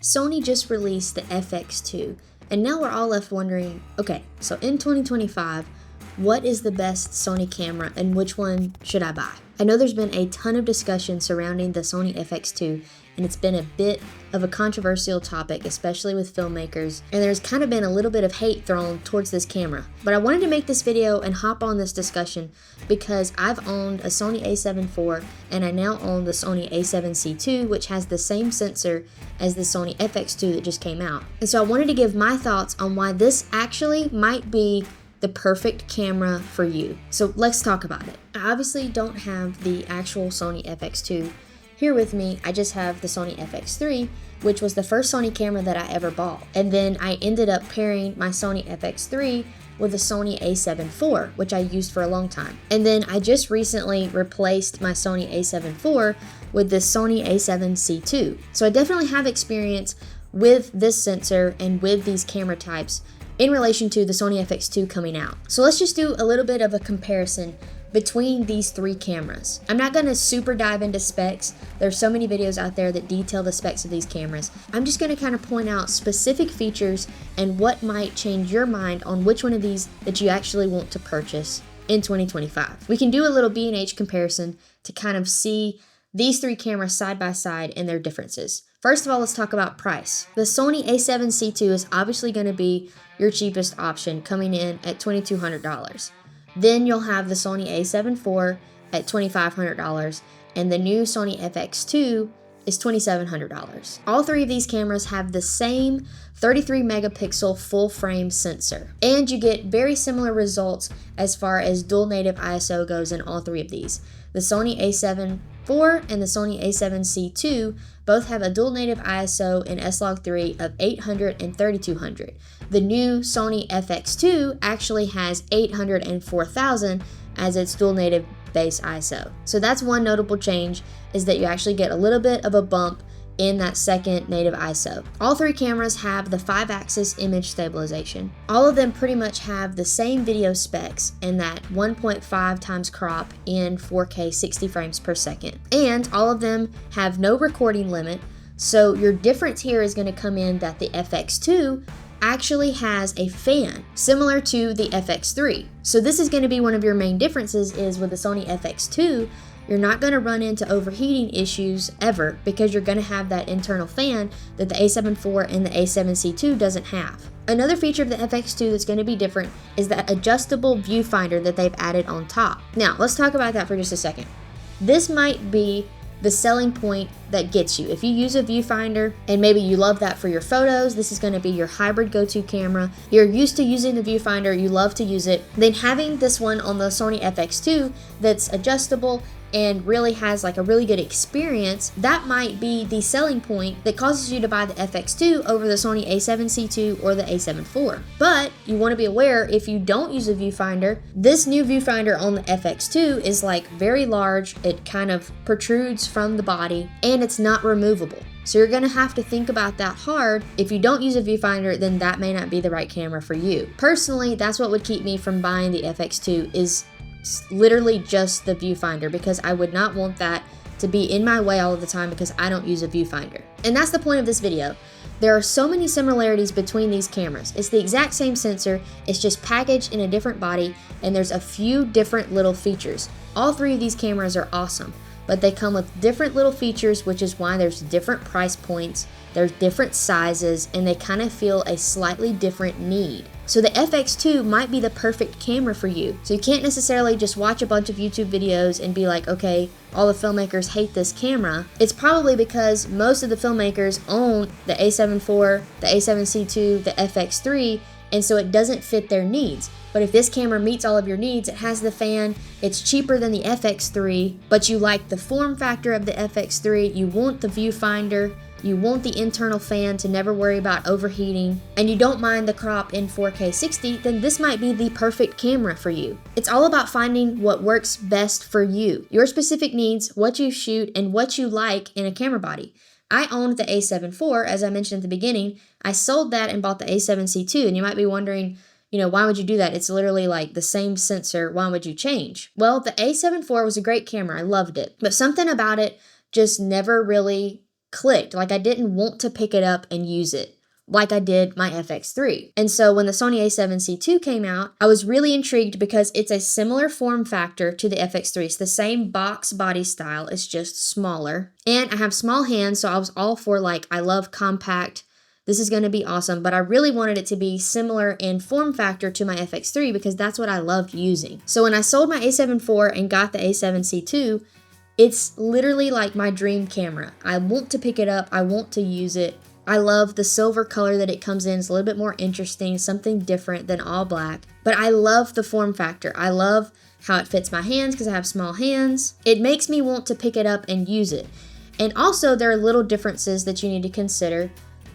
Sony just released the FX2, and now we're all left wondering, okay, so in 2025, what is the best Sony camera and which one should I buy? I know there's been a ton of discussion surrounding the Sony FX2, and it's been a bit of a controversial topic, especially with filmmakers, and there's kind of been a little bit of hate thrown towards this camera. But I wanted to make this video and hop on this discussion because I've owned a Sony A7IV and I now own the Sony A7CII, which has the same sensor as the Sony FX2 that just came out. And so I wanted to give my thoughts on why this actually might be the perfect camera for you. So let's talk about it. I obviously don't have the actual Sony FX2 here with me. I just have the Sony FX3, which was the first Sony camera that I ever bought. And then I ended up pairing my Sony FX3 with the Sony A7IV, which I used for a long time. And then I just recently replaced my Sony A7IV with the Sony A7CII. So I definitely have experience with this sensor and with these camera types in relation to the Sony FX2 coming out. So let's just do a little bit of a comparison between these three cameras. I'm not gonna super dive into specs. There's so many videos out there that detail the specs of these cameras. I'm just gonna kind of point out specific features and what might change your mind on which one of these that you actually want to purchase in 2025. We can do a little B&H comparison to kind of see these three cameras side by side and their differences. First of all, let's talk about price. The Sony A7C II is obviously gonna be your cheapest option, coming in at $2,200. Then you'll have the Sony A7IV at $2,500, and the new Sony FX2 is $2,700. All three of these cameras have the same 33 megapixel full frame sensor, and you get very similar results as far as dual native ISO goes in all three of these. The Sony A7IV and the Sony A7C II both have a dual native ISO in S-Log3 of 800 and 3200. The new Sony FX2 actually has 800 and 4000 as its dual native base ISO. So that's one notable change, is that you actually get a little bit of a bump in that second native ISO. All three cameras have the 5-axis image stabilization. All of them pretty much have the same video specs and that 1.5 times crop in 4K 60 frames per second. And all of them have no recording limit, so your difference here is going to come in that the FX2 actually has a fan similar to the FX3. So this is going to be one of your main differences, is with the Sony FX2, you're not going to run into overheating issues ever because you're going to have that internal fan that the A7IV and the A7C II doesn't have. Another feature of the FX2 that's going to be different is that adjustable viewfinder that they've added on top. Now, let's talk about that for just a second. This might be the selling point that gets you. If you use a viewfinder and maybe you love that for your photos, this is going to be your hybrid go-to camera. You're used to using the viewfinder, you love to use it, then having this one on the Sony FX2 that's adjustable and really has like a really good experience, that might be the selling point that causes you to buy the FX2 over the Sony A7C II or the A7IV. But you want to be aware, if you don't use a viewfinder, this new viewfinder on the FX2 is like very large, it kind of protrudes from the body, and it's not removable. So you're gonna have to think about that hard. If you don't use a viewfinder, then that may not be the right camera for you. Personally, that's what would keep me from buying the FX2, is literally just the viewfinder, because I would not want that to be in my way all of the time because I don't use a viewfinder. And that's the point of this video. There are so many similarities between these cameras. It's the exact same sensor, it's just packaged in a different body, and there's a few different little features. All three of these cameras are awesome, but they come with different little features, which is why there's different price points, there's different sizes, and they kind of feel a slightly different need. So the FX2 might be the perfect camera for you. So you can't necessarily just watch a bunch of YouTube videos and be like, okay, all the filmmakers hate this camera. It's probably because most of the filmmakers own the A7IV, the A7C II, the FX3, and so it doesn't fit their needs. But if this camera meets all of your needs, it has the fan, it's cheaper than the FX3, but you like the form factor of the FX3, you want the viewfinder, you want the internal fan to never worry about overheating, and you don't mind the crop in 4K 60, then this might be the perfect camera for you. It's all about finding what works best for you, your specific needs, what you shoot, and what you like in a camera body. I owned the A7IV, as I mentioned at the beginning. I sold that and bought the A7C II, and you might be wondering, why would you do that? It's literally like the same sensor. Why would you change? Well, the A7IV was a great camera. I loved it. But something about it just never really clicked. Like I didn't want to pick it up and use it like I did my FX3. And so when the Sony A7C II came out, I was really intrigued because it's a similar form factor to the FX3. It's the same box body style, it's just smaller. And I have small hands, so I was all for like, I love compact, this is going to be awesome, but I really wanted it to be similar in form factor to my FX3 because that's what I loved using. So when I sold my A7 IV and got the A7C II, it's literally like my dream camera. I want to pick it up, I want to use it. I love the silver color that it comes in. It's a little bit more interesting, something different than all black. But I love the form factor. I love how it fits my hands because I have small hands. It makes me want to pick it up and use it. And also there are little differences that you need to consider,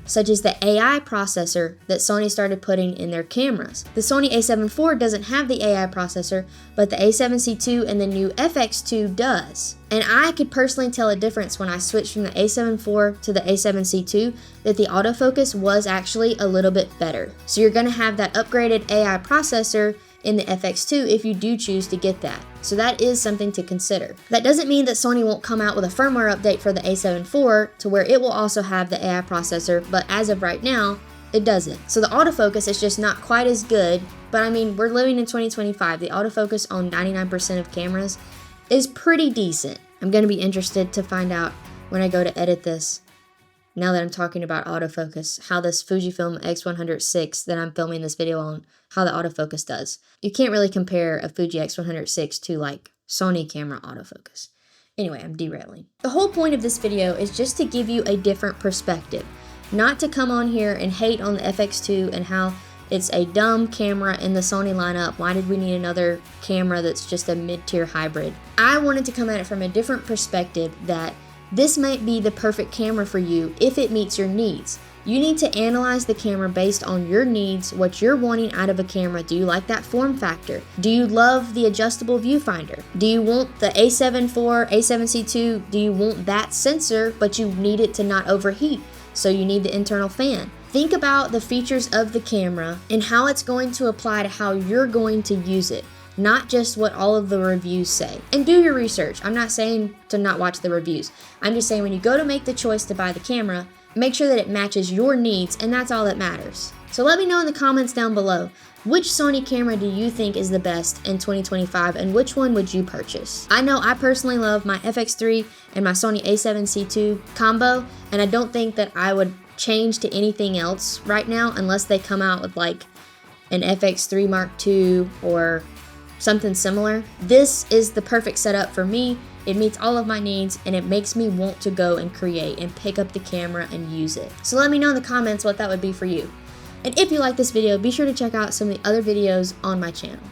such as the AI processor that Sony started putting in their cameras. The Sony A7 IV doesn't have the AI processor, but the A7C II and the new FX2 does. And I could personally tell a difference when I switched from the A7 IV to the A7C II that the autofocus was actually a little bit better. So you're gonna have that upgraded AI processor in the FX2 if you do choose to get that. So that is something to consider. That doesn't mean that Sony won't come out with a firmware update for the A7 IV to where it will also have the AI processor, but as of right now, it doesn't. So the autofocus is just not quite as good, but I mean, we're living in 2025. The autofocus on 99% of cameras is pretty decent. I'm gonna be interested to find out when I go to edit this, now that I'm talking about autofocus, how this Fujifilm X100VI that I'm filming this video on, how the autofocus does. You can't really compare a Fuji X100VI to like Sony camera autofocus. Anyway, I'm derailing. The whole point of this video is just to give you a different perspective, not to come on here and hate on the FX2 and how it's a dumb camera in the Sony lineup. Why did we need another camera that's just a mid-tier hybrid? I wanted to come at it from a different perspective that this might be the perfect camera for you if it meets your needs. You need to analyze the camera based on your needs, what you're wanting out of a camera. Do you like that form factor? Do you love the adjustable viewfinder? Do you want the A7 IV, A7C II? Do you want that sensor, but you need it to not overheat? So you need the internal fan. Think about the features of the camera and how it's going to apply to how you're going to use it, not just what all of the reviews say. And do your research. I'm not saying to not watch the reviews. I'm just saying when you go to make the choice to buy the camera, make sure that it matches your needs, and that's all that matters. So let me know in the comments down below, which Sony camera do you think is the best in 2025 and which one would you purchase? I know I personally love my FX3 and my Sony A7C II combo, and I don't think that I would change to anything else right now unless they come out with like an FX3 Mark II or something similar. This is the perfect setup for me. It meets all of my needs and it makes me want to go and create and pick up the camera and use it. So let me know in the comments what that would be for you. And if you like this video, be sure to check out some of the other videos on my channel.